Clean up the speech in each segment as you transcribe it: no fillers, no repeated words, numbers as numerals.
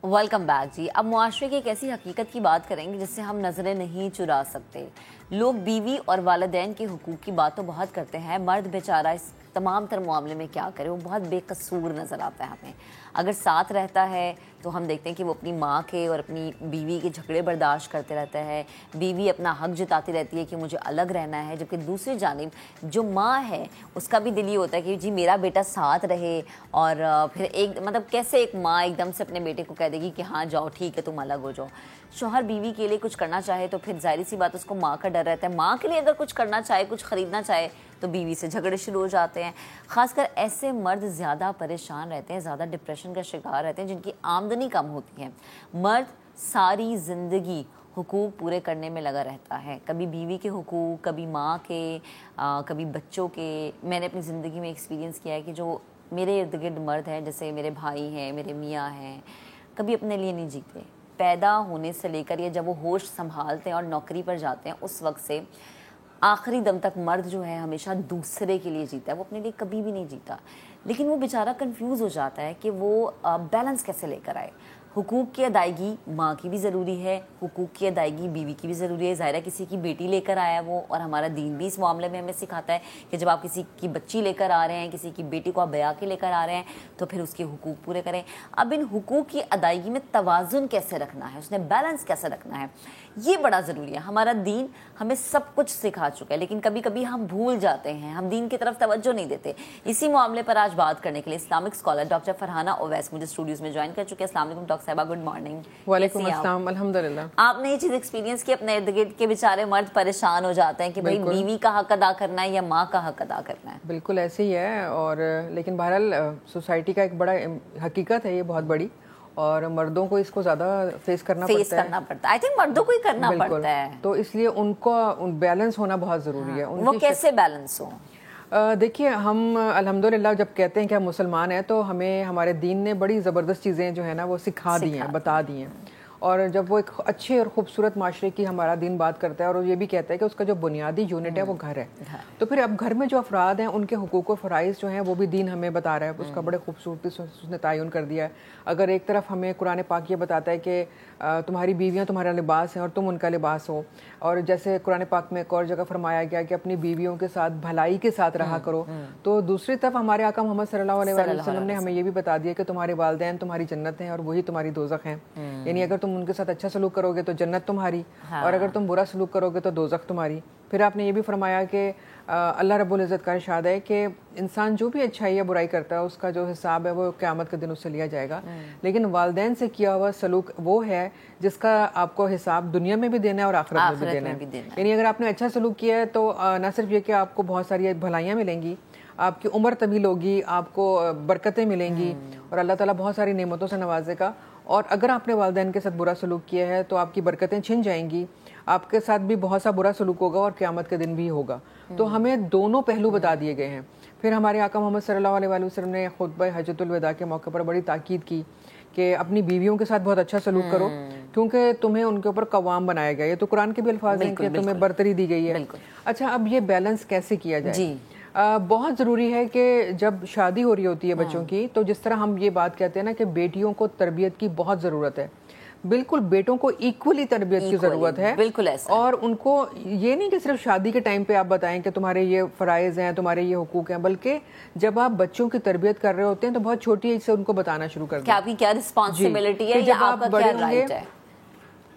Welcome back جی. اب معاشرے کی ایک ایسی حقیقت کی بات کریں گے جس سے ہم نظریں نہیں چرا سکتے. لوگ بیوی اور والدین کے حقوق کی بات تو بہت کرتے ہیں, مرد بیچارہ اس تمام تر معاملے میں کیا کرے, وہ بہت بے قصور نظر آتا ہے ہمیں. اگر ساتھ رہتا ہے تو ہم دیکھتے ہیں کہ وہ اپنی ماں کے اور اپنی بیوی کے جھگڑے برداشت کرتے رہتا ہے, بیوی اپنا حق جتاتی رہتی ہے کہ مجھے الگ رہنا ہے, جبکہ دوسری جانب جو ماں ہے اس کا بھی دل یہ ہوتا ہے کہ جی میرا بیٹا ساتھ رہے. اور پھر ایک مطلب کیسے ایک ماں ایک دم سے اپنے بیٹے کو کہہ دے گی کہ ہاں جاؤ ٹھیک ہے تم الگ ہو جاؤ. شوہر بیوی کے لیے کچھ کرنا چاہے تو پھر ظاہری سی بات اس کو ماں کا ڈر رہتا ہے, ماں کے لیے اگر کچھ کرنا چاہے کچھ خریدنا چاہے تو بیوی سے جھگڑے شروع ہو جاتے ہیں. خاص کر ایسے مرد زیادہ پریشان رہتے ہیں, زیادہ ڈپریشن کا شکار رہتے ہیں جن کی آمدنی کم ہوتی ہے. مرد ساری زندگی حقوق پورے کرنے میں لگا رہتا ہے, کبھی بیوی کے حقوق, کبھی ماں کے, کبھی بچوں کے. میں نے اپنی زندگی میں ایکسپیرینس کیا ہے کہ جو میرے ارد گرد مرد ہیں, جیسے میرے بھائی ہیں, میرے میاں ہیں, کبھی اپنے لیے نہیں جیتے. پیدا ہونے سے لے کر یا جب وہ ہوش سنبھالتے ہیں اور نوکری پر جاتے ہیں اس وقت سے آخری دم تک مرد جو ہے ہمیشہ دوسرے کے لیے جیتا ہے, وہ اپنے لیے کبھی بھی نہیں جیتا. لیکن وہ بیچارہ کنفیوز ہو جاتا ہے کہ وہ بیلنس کیسے لے کر آئے. حقوق کی ادائیگی ماں کی بھی ضروری ہے, حقوق کی ادائیگی بیوی کی بھی ضروری ہے. ظاہرہ کسی کی بیٹی لے کر آیا وہ, اور ہمارا دین بھی اس معاملے میں ہمیں سکھاتا ہے کہ جب آپ کسی کی بچی لے کر آ رہے ہیں, کسی کی بیٹی کو آپ بیاہ کے لے کر آ رہے ہیں تو پھر اس کے حقوق پورے کریں. اب ان حقوق کی ادائیگی میں توازن کیسے رکھنا ہے, اس نے بیلنس کیسے رکھنا ہے, یہ بڑا ضروری ہے. ہمارا دین ہمیں سب کچھ سکھا چکا ہے, لیکن کبھی کبھی ہم بھول جاتے ہیں, ہم دین کی طرف توجہ نہیں دیتے. اسی معاملے پر آج بات کرنے کے لیے Islamic scholar doctor Farhana Owais مجھے اسٹوڈیوز میں جوائن کر چکے ہیں. السلام علیکم ڈاکٹر صاحبہ, گڈ مارننگ. وعلیکم السلام. الحمدللہ. آپ نے یہ چیز ایکسپیرینس کی اپنے ارد گرد کے بیچارے مرد پریشان ہو جاتے ہیں کہ بھائی بیوی کا حق ادا کرنا ہے یا ماں کا حق ادا کرنا ہے؟ بالکل ایسے ہی ہے, اور لیکن بہرحال سوسائٹی کا ایک بڑا حقیقت ہے یہ بہت بڑی, اور مردوں کو اس کو زیادہ فیس کرنا پڑتا ہے. آئی تھنک مردوں کو ہی کرنا پڑتا ہے, تو اس لیے ان کو بیلنس ہونا بہت ضروری ہے. وہ کیسے بیلنس ہو؟ دیکھیے ہم الحمدللہ جب کہتے ہیں کہ ہم مسلمان ہیں تو ہمیں ہمارے دین نے بڑی زبردست چیزیں جو ہے نا وہ سکھا دی ہیں, بتا دی ہیں. اور جب وہ ایک اچھے اور خوبصورت معاشرے کی ہمارا دین بات کرتا ہے, اور یہ بھی کہتا ہے کہ اس کا جو بنیادی یونٹ ہے وہ گھر ہے. تو پھر اب گھر میں جو افراد ہیں ان کے حقوق و فرائض جو ہیں وہ بھی دین ہمیں بتا رہا ہے, اس کا بڑے خوبصورتی سے اس نے تعین کر دیا ہے. اگر ایک طرف ہمیں قرآن پاک یہ بتاتا ہے کہ تمہاری بیویاں تمہارا لباس ہیں اور تم ان کا لباس ہو, اور جیسے قرآن پاک میں ایک اور جگہ فرمایا گیا کہ اپنی بیویوں کے ساتھ بھلائی کے ساتھ رہا کرو, تو دوسری طرف ہمارے آقا محمد صلی اللہ علیہ وسلم نے ہمیں یہ بھی بتا دیا کہ تمہارے والدین تمہاری جنت ہیں اور وہی تمہاری دوزخ ہیں. یعنی اگر تم ان کے ساتھ اچھا سلوک کرو گے تو جنت تمہاری, اور اگر تم برا سلوک کرو گے تو دوزخ تمہاری. پھر آپ نے یہ بھی فرمایا کہ اللہ رب العزت کا ارشاد ہے کہ انسان جو بھی اچھائی یا برائی کرتا ہے اس کا جو حساب ہے وہ قیامت کے دن اس سے لیا جائے گا. لیکن والدین سے کیا ہوا سلوک وہ ہے جس کا آپ کو حساب دنیا میں بھی دینا ہے اور آخرت میں بھی دینا ہے. یعنی اگر آپ نے اچھا سلوک کیا ہے تو نہ صرف یہ کہ آپ کو بہت ساری بھلائیاں ملیں گی, آپ کی عمر طویل ہوگی, آپ کو برکتیں ملیں گی, اور اللہ تعالیٰ بہت ساری نعمتوں سے نوازے گا. اور اگر آپ نے والدین کے ساتھ برا سلوک کیا ہے تو آپ کی برکتیں چھن جائیں گی, آپ کے ساتھ بھی بہت سا برا سلوک ہوگا اور قیامت کے دن بھی ہوگا. تو ہمیں دونوں پہلو بتا دیے گئے ہیں. پھر ہمارے آقا محمد صلی اللہ علیہ وسلم نے خطبہ حجۃ الوداع کے موقع پر بڑی تاکید کی کہ اپنی بیویوں کے ساتھ بہت اچھا سلوک کرو, کیونکہ تمہیں ان کے اوپر قوام بنایا گیا. یہ تو قرآن کے بھی الفاظ ہیں کہ تمہیں برتری دی گئی ہے. اچھا, اب یہ بیلنس کیسے کیا جائے؟ بہت ضروری ہے کہ جب شادی ہو رہی ہوتی ہے بچوں کی, تو جس طرح ہم یہ بات کہتے ہیں نا کہ بیٹیوں کو تربیت کی بہت ضرورت ہے, بالکل بیٹوں کو ایکولی تربیت کی ضرورت ہے. اور ان کو یہ نہیں کہ صرف شادی کے ٹائم پہ آپ بتائیں کہ تمہارے یہ فرائض ہیں, تمہارے یہ حقوق ہیں, بلکہ جب آپ بچوں کی تربیت کر رہے ہوتے ہیں تو بہت چھوٹی ایج سے ان کو بتانا شروع کر دیں کہ آپ کی کیا رسپانسبلٹی ہے, جب آپ بڑے ہوں گے,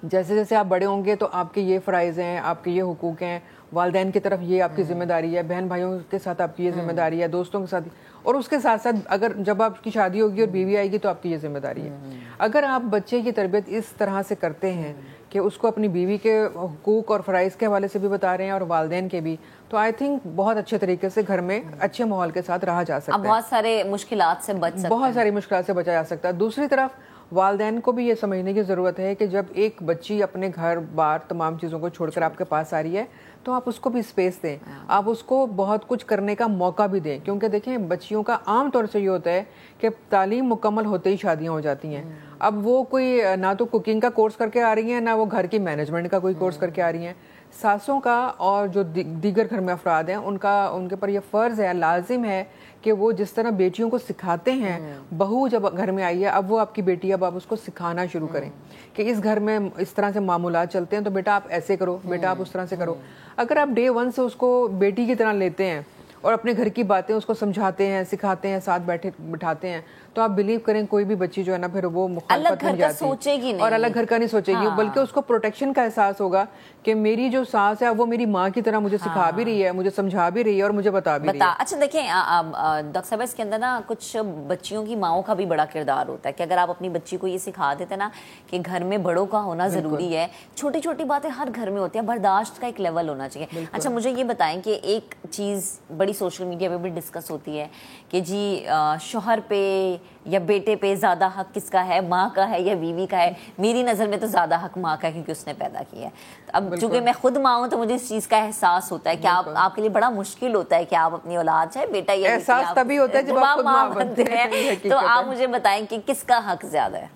جیسے جیسے آپ بڑے ہوں گے تو آپ کے یہ فرائض ہیں, آپ کے یہ حقوق ہیں, والدین کی طرف یہ آپ کی ذمہ داری ہے, بہن بھائیوں کے ساتھ آپ کی یہ ذمہ داری ہے, دوستوں کے ساتھ, اور اس کے ساتھ ساتھ اگر جب آپ کی شادی ہوگی اور بیوی آئے گی تو آپ کی یہ ذمہ داری ہے. اگر آپ بچے کی تربیت اس طرح سے کرتے ہیں کہ اس کو اپنی بیوی کے حقوق اور فرائض کے حوالے سے بھی بتا رہے ہیں اور والدین کے بھی, تو آئی تھنک بہت اچھے طریقے سے گھر میں اچھے ماحول کے ساتھ رہا جا سکتا ہے. بہت سارے مشکلات سے بچا جا سکتا ہے. دوسری طرف والدین کو بھی یہ سمجھنے کی ضرورت ہے کہ جب ایک بچی اپنے گھر بار تمام چیزوں کو چھوڑ کر آپ کے پاس آ رہی ہے تو آپ اس کو بھی اسپیس دیں, آپ اس کو بہت کچھ کرنے کا موقع بھی دیں. کیونکہ دیکھیں بچیوں کا عام طور سے یہ ہوتا ہے کہ تعلیم مکمل ہوتے ہی شادیاں ہو جاتی ہیں. اب وہ کوئی نہ تو کوکنگ کا کورس کر کے آ رہی ہیں, نہ وہ گھر کی مینجمنٹ کا کوئی کورس کر کے آ رہی ہیں. ساسوں کا اور جو دیگر گھر میں افراد ہیں ان کے پر یہ فرض ہے, لازم ہے کہ وہ جس طرح بیٹیوں کو سکھاتے ہیں, بہو جب گھر میں آئی ہے اب وہ آپ کی بیٹی, اب آپ اس کو سکھانا شروع کریں کہ اس گھر میں اس طرح سے معمولات چلتے ہیں تو بیٹا آپ ایسے کرو, بیٹا آپ اس طرح سے کرو. اگر آپ ڈے 1 سے اس کو بیٹی کی طرح لیتے ہیں اور اپنے گھر کی باتیں اس کو سمجھاتے ہیں, سکھاتے ہیں, ساتھ بٹھاتے ہیں, تو آپ بلیو کریں کوئی بھی بچی جو ہے نا پھر وہ مخالفت بن جاتی اور الگ گھر کا نہیں سوچے گی, بلکہ اس کو پروٹیکشن کا احساس ہوگا کہ میری جو ساس ہے وہ میری ماں کی طرح مجھے سکھا بھی رہی ہے, مجھے سمجھا بھی رہی ہے اور مجھے بتا بھی رہی ہے. اچھا دیکھیں ڈاکٹر صاحب, اس کے اندر نا کچھ بچیوں کی ماؤں کا بھی بڑا کردار ہوتا ہے کہ اگر آپ اپنی بچی کو یہ سکھا دیتے نا کہ گھر میں بڑوں کا ہونا ضروری ہے, چھوٹی چھوٹی باتیں ہر گھر میں ہوتی ہیں, برداشت کا ایک لیول ہونا چاہیے. اچھا مجھے یہ بتائیں کہ ایک چیز بڑی سوشل میڈیا پہ بھی ڈسکس ہوتی ہے کہ جی شوہر پہ یا بیٹے پہ زیادہ حق کس کا ہے, ماں کا ہے یا بیوی کا ہے؟ میری نظر میں تو زیادہ حق ماں کا ہے کیونکہ اس نے پیدا کیا ہے. اب چونکہ میں خود ماں ہوں تو مجھے اس چیز کا احساس ہوتا ہے کہ آپ کے لیے بڑا مشکل ہوتا ہے کہ آپ اپنی اولاد, چاہے بیٹا یا احساس تبھی ہوتا ہے جب آپ خود ماں بنتے ہیں. تو آپ مجھے بتائیں کہ کس کا حق زیادہ ہے؟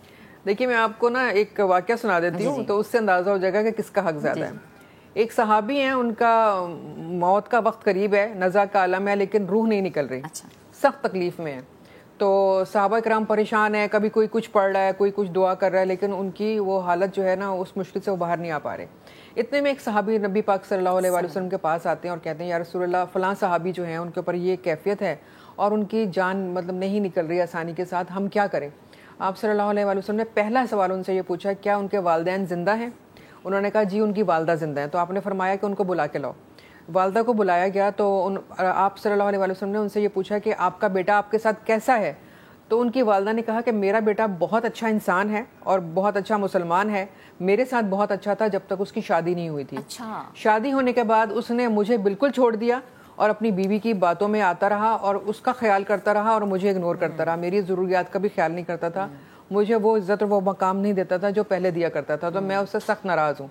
دیکھیے میں آپ کو نا ایک واقعہ سنا دیتی ہوں تو اس سے اندازہ ہو جائے گا کہ کس کا حق زیادہ ہے. ایک صحابی ہیں, ان کا موت کا وقت قریب ہے, نزع کا عالم ہے لیکن روح نہیں نکل رہی, سخت تکلیف میں ہے. تو صحابہ کرام پریشان ہیں, کبھی کوئی کچھ پڑھ رہا ہے, کوئی کچھ دعا کر رہا ہے, لیکن ان کی وہ حالت جو ہے نا اس مشکل سے وہ باہر نہیں آ پا رہے. اتنے میں ایک صحابی نبی پاک صلی اللہ علیہ وآلہ وسلم کے پاس آتے ہیں اور کہتے ہیں یا رسول اللہ فلاں صحابی جو ہیں ان کے اوپر یہ کیفیت ہے اور ان کی جان مطلب نہیں نکل رہی آسانی کے ساتھ, ہم کیا کریں؟ آپ صلی اللہ علیہ وآلہ وسلم نے پہلا سوال ان سے یہ پوچھا کیا ان کے والدین زندہ ہیں؟ انہوں نے کہا جی ان کی والدہ زندہ ہیں. تو آپ نے فرمایا کہ ان کو بلا کے لاؤ. والدہ کو بلایا گیا تو آپ صلی اللہ علیہ وآلہ وسلم نے ان سے یہ پوچھا کہ آپ کا بیٹا آپ کے ساتھ کیسا ہے؟ تو ان کی والدہ نے کہا کہ میرا بیٹا بہت اچھا انسان ہے اور بہت اچھا مسلمان ہے, میرے ساتھ بہت اچھا تھا جب تک اس کی شادی نہیں ہوئی تھی. شادی ہونے کے بعد اس نے مجھے بالکل چھوڑ دیا اور اپنی بیوی کی باتوں میں آتا رہا اور اس کا خیال کرتا رہا اور مجھے اگنور کرتا رہا, میری ضروریات کا بھی خیال نہیں کرتا تھا, مجھے وہ عزت اور وہ مقام نہیں دیتا تھا جو پہلے دیا کرتا تھا, تو میں اس سے سخت ناراض ہوں.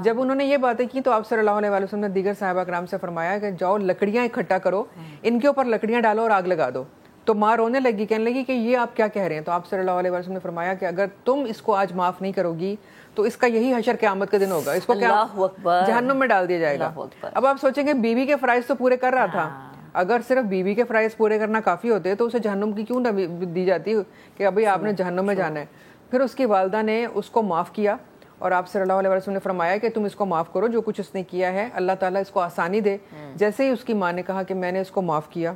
جب انہوں نے یہ باتیں کی تو آپ صلی اللہ علیہ وآلہ وسلم نے دیگر صحابہ کرام سے فرمایا کہ جاؤ لکڑیاں اکٹھا کرو, ان کے اوپر لکڑیاں ڈالو اور آگ لگا دو. تو ماں رونے لگی, کہنے لگی کہ یہ آپ کیا کہہ رہے ہیں؟ تو آپ صلی اللہ علیہ وسلم نے فرمایا کہ اگر تم اس کو آج معاف نہیں کرو گی تو اس کا یہی حشر قیامت کے دن ہوگا, اس کو جہنم میں ڈال دیا جائے گا. اب آپ سوچیں گے بیوی کے فرائض تو پورے کر رہا تھا, اگر صرف بیوی کے فرائض پورے کرنا کافی ہوتے تو اسے جہنم کی کیوں نہ دی جاتی کہ ابھی آپ نے جہنم میں جانا ہے. پھر اس کی والدہ نے اس کو معاف کیا اور آپ صلی اللہ علیہ وسلم نے فرمایا کہ تم اس کو معاف کرو, جو کچھ اس نے کیا ہے اللہ تعالیٰ اس کو آسانی دے. جیسے ہی اس کی ماں نے کہا کہ میں نے اس کو معاف کیا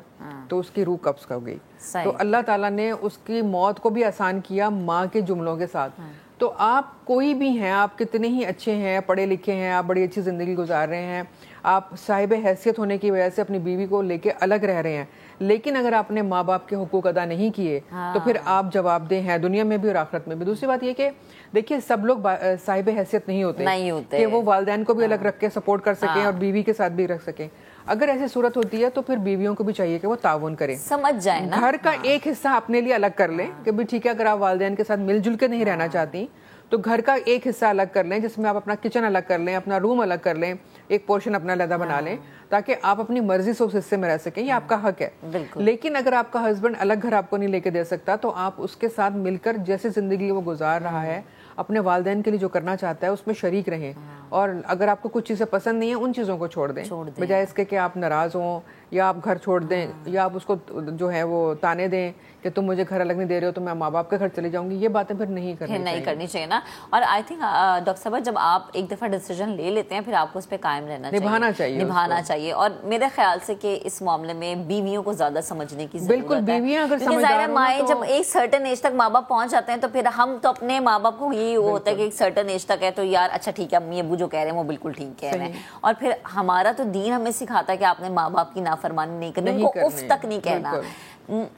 تو اس کی روح قبض ہو گئی. تو اللہ تعالیٰ نے اس کی موت کو بھی آسان کیا ماں کے جملوں کے ساتھ. تو آپ کوئی بھی ہیں, آپ کتنے ہی اچھے ہیں, پڑھے لکھے ہیں, آپ بڑی اچھی زندگی گزار رہے ہیں, آپ صاحب حیثیت ہونے کی وجہ سے اپنی بیوی کو لے کے الگ رہ رہے ہیں, لیکن اگر آپ نے ماں باپ کے حقوق ادا نہیں کیے تو پھر آپ جواب دہ ہیں دنیا میں بھی اور آخرت میں بھی. دوسری بات یہ کہ دیکھیے سب لوگ صاحب حیثیت نہیں ہوتے کہ وہ والدین کو بھی الگ رکھ کے سپورٹ کر سکیں اور بیوی کے ساتھ بھی رکھ سکیں. اگر ایسی صورت ہوتی ہے تو پھر بیویوں کو بھی چاہیے کہ وہ تعاون کریں, سمجھ جائیں, گھر کا ایک حصہ اپنے لیے الگ کر لیں کہ بھی ٹھیک ہے اگر آپ والدین کے ساتھ مل جل کے نہیں رہنا چاہتی تو گھر کا ایک حصہ الگ کر لیں جس میں آپ اپنا کچن الگ کر لیں, اپنا روم الگ کر لیں, ایک پورشن اپنا علیحدہ بنا لیں تاکہ آپ اپنی مرضی سے اس حصے میں رہ سکیں, یہ آپ کا حق ہے. لیکن اگر آپ کا ہسبینڈ الگ گھر آپ کو نہیں لے کے دے سکتا تو آپ اس کے ساتھ مل کر جیسے زندگی وہ گزار رہا ہے اپنے والدین کے لیے جو کرنا چاہتا ہے اس میں شریک رہیں, اور اگر آپ کو کچھ چیزیں پسند نہیں ہیں ان چیزوں کو چھوڑ دیں بجائے اس کے کہ آپ ناراض ہوں یا آپ گھر چھوڑ دیں یا آپ اس کو جو ہے وہ تانے دیں کہ تم مجھے گھر الگ نہیں دے رہے ہو تو میں ماں باپ کے گھر چلی جاؤں گی. یہ باتیں پھر نہیں کرنی چاہیے نا. اور آئی تھنک ڈاکٹر صاحب جب آپ ایک دفعہ ڈیسیژن لے لیتے ہیں پھر آپ کو اس پہ قائم رہنا چاہیے, نبھانا چاہیے. اور میرے خیال سے کہ اس معاملے میں بیویوں کو زیادہ سمجھنے کی ضرورت ہے. بالکل, بیویاں اگر ظاہر مائیں جب ایک سرٹن ایج تک ماں باپ پہنچ جاتے ہیں تو پھر ہم تو اپنے ماں باپ کو یہ ہوتا ہے کہ ایک سرٹن ایج تک ہے تو یار اچھا ٹھیک ہے امی ابو جو کہہ رہے ہیں وہ بالکل ٹھیک کہہ رہے ہیں, اور پھر ہمارا تو دین ہمیں سکھاتا ہے کہ آپ نے ماں باپ کی نافرمانی نہیں کرنی, ان کو اف تک نہیں کہنا.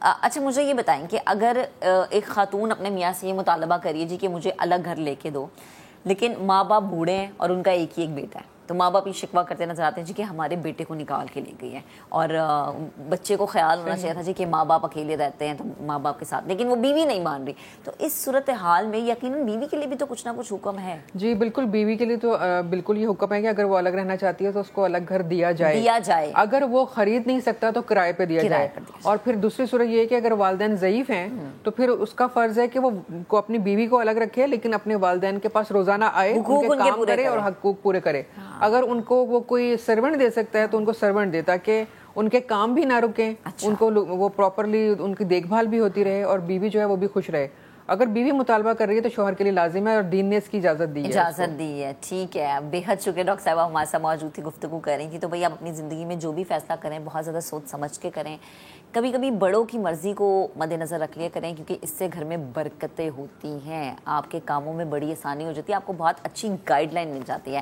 اچھا مجھے یہ بتائیں کہ اگر ایک خاتون اپنے میاں سے یہ مطالبہ کریے جی کہ مجھے الگ گھر لے کے دو, لیکن ماں باپ بوڑھے ہیں اور ان کا ایک ہی ایک بیٹا ہے, تو ماں باپ یہ شکوہ کرتے نظر آتے ہیں جی کہ ہمارے بیٹے کو نکال کے لے گئی ہے, اور بچے کو خیال ہونا چاہیے تھا جی کہ ماں باپ اکیلے رہتے ہیں تو ماں باپ کے ساتھ, لیکن وہ بیوی نہیں مان رہی. تو اس صورتحال میں یقیناً بیوی کے لیے بھی تو کچھ نہ کچھ حکم ہے. جی بالکل, بیوی کے لیے تو بالکل یہ حکم ہے کہ اگر وہ الگ رہنا چاہتی ہے تو اس کو الگ گھر دیا جائے. اگر وہ خرید نہیں سکتا تو کرائے پہ دیا جائے. اور پھر دوسری صورت یہ ہے کہ اگر والدین ضعیف ہیں تو پھر اس کا فرض ہے کہ وہ اپنی بیوی کو الگ رکھے لیکن اپنے والدین کے پاس روزانہ آئے, ان کے کام کرے اور حقوق پورے کرے. اگر ان کو وہ کوئی سرونٹ دے سکتا ہے تو ان کو سرونٹ دے, تاکہ ان کے کام بھی نہ رکیں, ان کو وہ پراپرلی ان کی دیکھ بھال بھی ہوتی رہے, اور بیوی جو ہے وہ بھی خوش رہے. اگر بیوی مطالبہ کر رہی ہے تو شوہر کے لیے لازم ہے, اور دین نے اس کی اجازت دی ہے. ٹھیک ہے, بے حد شکریہ ڈاکٹر صاحبہ ہمارے ساتھ موجود تھی, گفتگو کر رہی تھی. تو بھئی آپ اپنی زندگی میں جو بھی فیصلہ کریں بہت زیادہ سوچ سمجھ کے کریں, کبھی کبھی بڑوں کی مرضی کو مد نظر رکھ لیا کریں, کیونکہ اس سے گھر میں برکتیں ہوتی ہیں, آپ کے کاموں میں بڑی آسانی ہو جاتی ہے, آپ کو بہت اچھی گائیڈ لائن مل جاتی ہے.